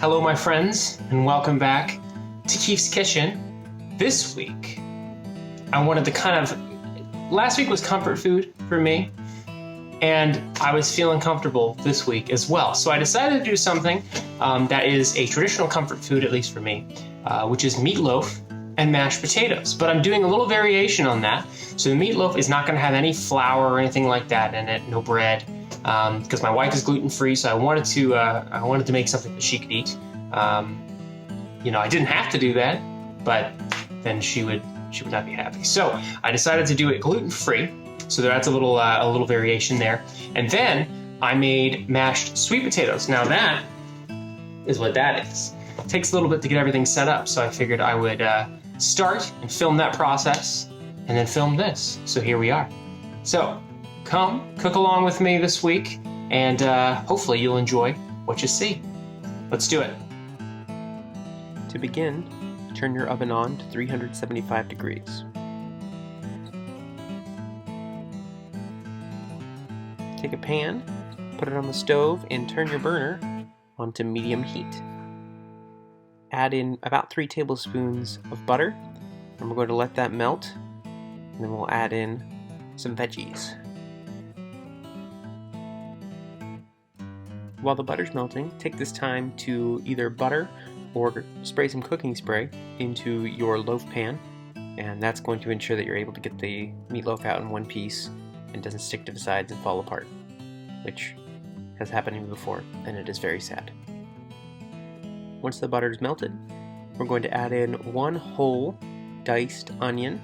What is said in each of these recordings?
Hello, my friends, and welcome back to Keefe's Kitchen. This week, I wanted to last week was comfort food for me, and I was feeling comfortable this week as well. So I decided to do something that is a traditional comfort food, at least for me, which is meatloaf and mashed potatoes. But I'm doing a little variation on that. So the meatloaf is not going to have any flour or anything like that in it, no bread. Because my wife is gluten-free, so I wanted to make something that she could eat. I didn't have to do that, but then she would not be happy. So I decided to do it gluten-free. So that's a little variation there. And then I made mashed sweet potatoes. Now that is what that is. It takes a little bit to get everything set up, so I figured I would start and film that process, and then film this. So here we are. So come cook along with me this week, and hopefully you'll enjoy what you see. Let's do it. To begin, turn your oven on to 375 degrees. Take a pan, put it on the stove, and turn your burner onto medium heat. Add in about 3 tablespoons of butter, and we're going to let that melt, and then we'll add in some veggies. While the butter's melting, take this time to either butter or spray some cooking spray into your loaf pan, and that's going to ensure that you're able to get the meatloaf out in one piece and doesn't stick to the sides and fall apart, which has happened to me before, and it is very sad. Once the butter is melted, we're going to add in 1 whole diced onion,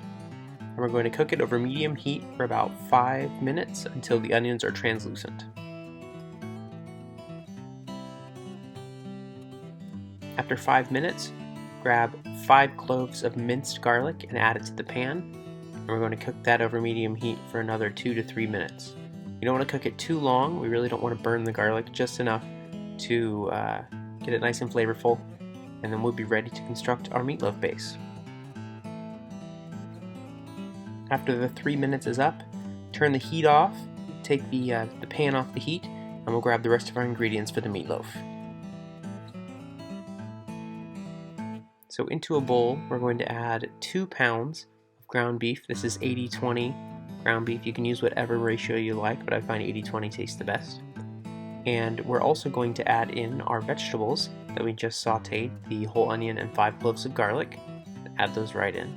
and we're going to cook it over medium heat for about 5 minutes until the onions are translucent. After 5 minutes, grab 5 cloves of minced garlic and add it to the pan, and we're going to cook that over medium heat for another 2 to 3 minutes. You don't want to cook it too long. We really don't want to burn the garlic, just enough to get it nice and flavorful, and then we'll be ready to construct our meatloaf base. After the 3 minutes is up, turn the heat off, take the pan off the heat, and we'll grab the rest of our ingredients for the meatloaf. So into a bowl, we're going to add 2 pounds of ground beef. This is 80-20 ground beef. You can use whatever ratio you like, but I find 80-20 tastes the best. And we're also going to add in our vegetables that we just sauteed, the whole onion and 5 cloves of garlic. Add those right in.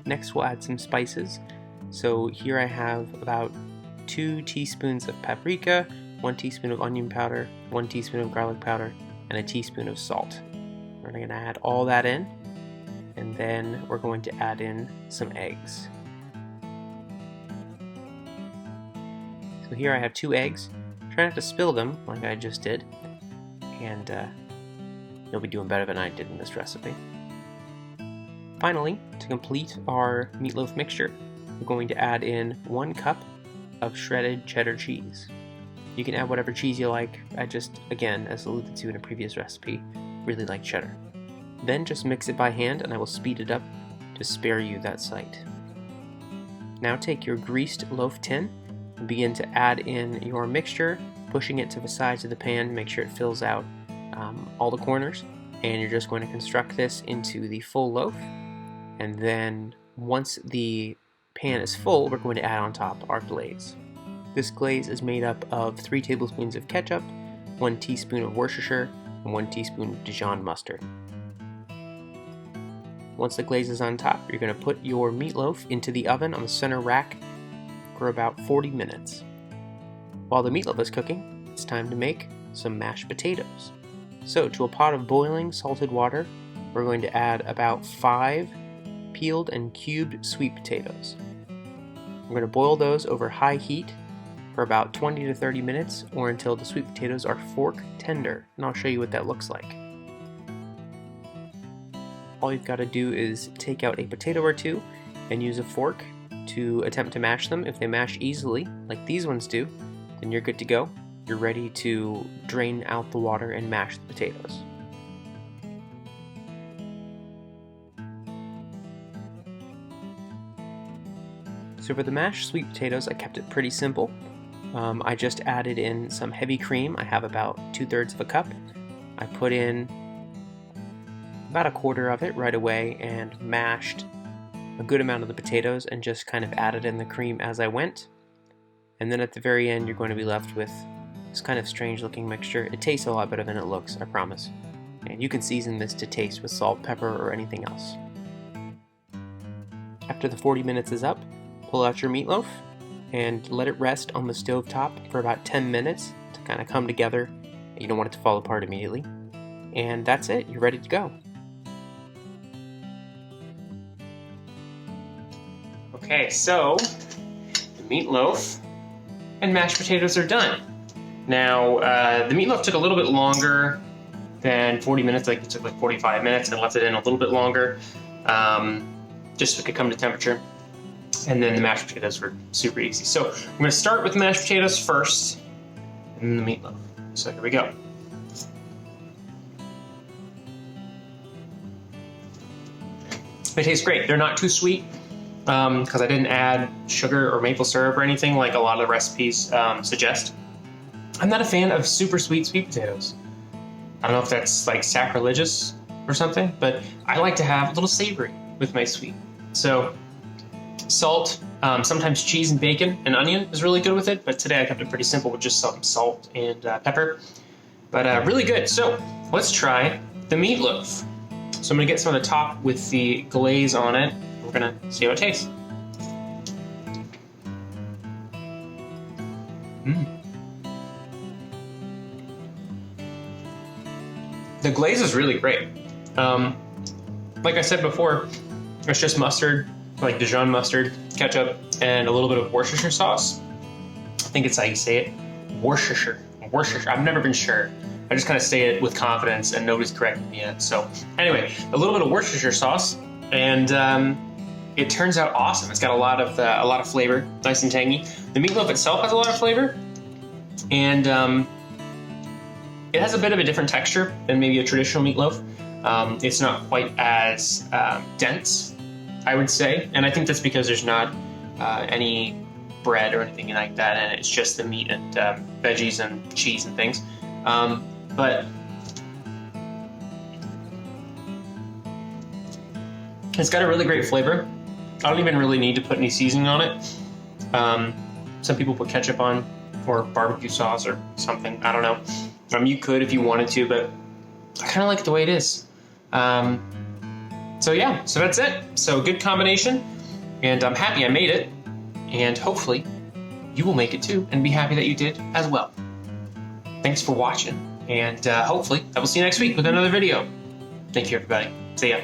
Next, we'll add some spices. So here I have about 2 teaspoons of paprika, 1 teaspoon of onion powder, 1 teaspoon of garlic powder, and a teaspoon of salt. We're going to add all that in, and then we're going to add in some eggs. So here I have 2 eggs. Try not to spill them like I just did, and you'll be doing better than I did in this recipe. Finally, to complete our meatloaf mixture, we're going to add in 1 cup of shredded cheddar cheese. You can add whatever cheese you like. I just, again, as alluded to in a previous recipe, really like cheddar. Then just mix it by hand, and I will speed it up to spare you that sight. Now take your greased loaf tin and begin to add in your mixture, pushing it to the sides of the pan to make sure it fills out all the corners. And you're just going to construct this into the full loaf. And then once the pan is full, we're going to add on top our glaze. This glaze is made up of 3 tablespoons of ketchup, 1 teaspoon of Worcestershire, and 1 teaspoon of Dijon mustard. Once the glaze is on top, you're going to put your meatloaf into the oven on the center rack for about 40 minutes. While the meatloaf is cooking, it's time to make some mashed potatoes. So to a pot of boiling salted water, we're going to add about 5 peeled and cubed sweet potatoes. We're going to boil those over high heat for about 20 to 30 minutes, or until the sweet potatoes are fork tender, and I'll show you what that looks like. All you've got to do is take out a potato or 2 and use a fork to attempt to mash them. If they mash easily, like these ones do, then you're good to go. You're ready to drain out the water and mash the potatoes. So for the mashed sweet potatoes, I kept it pretty simple. I just added in some heavy cream. I have about 2/3 of a cup. I put in about 1/4 of it right away and mashed a good amount of the potatoes and just kind of added in the cream as I went. And then at the very end, you're going to be left with this kind of strange looking mixture. It tastes a lot better than it looks, I promise. And you can season this to taste with salt, pepper, or anything else. After the 40 minutes is up, pull out your meatloaf and let it rest on the stove top for about 10 minutes to kind of come together. You don't want it to fall apart immediately. And that's it, you're ready to go. Okay, so the meatloaf and mashed potatoes are done. Now, the meatloaf took a little bit longer than 40 minutes, like it took like 45 minutes, and I left it in a little bit longer, just so it could come to temperature. And then the mashed potatoes were super easy. So I'm gonna start with the mashed potatoes first, and then the meatloaf. So here we go. They taste great. They're not too sweet, because I didn't add sugar or maple syrup or anything like a lot of the recipes suggest. I'm not a fan of super sweet potatoes. I don't know if that's like sacrilegious or something, but I like to have a little savory with my sweet. So salt, sometimes cheese and bacon and onion is really good with it, but today I kept it pretty simple with just some salt and pepper. But really good. So let's try the meatloaf. So I'm gonna get some of the top with the glaze on it. We're gonna see how it tastes. The glaze is really great. Like I said before, it's just mustard, like Dijon mustard, ketchup, and a little bit of Worcestershire sauce. I think it's how you say it. Worcestershire. I've never been sure. I just kind of say it with confidence, and nobody's corrected me yet. So anyway, a little bit of Worcestershire sauce, and it turns out awesome. It's got a lot of flavor, nice and tangy. The meatloaf itself has a lot of flavor, and it has a bit of a different texture than maybe a traditional meatloaf. It's not quite as dense, I would say, and I think that's because there's not any bread or anything like that, and it's just the meat and veggies and cheese and things. But it's got a really great flavor. I don't even really need to put any seasoning on it. Some people put ketchup on, or barbecue sauce or something, I don't know. You could if you wanted to, but I kind of like it the way it is. So yeah, so that's it. So good combination, and I'm happy I made it, and hopefully you will make it too, and be happy that you did as well. Thanks for watching, and hopefully I will see you next week with another video. Thank you, everybody. See ya.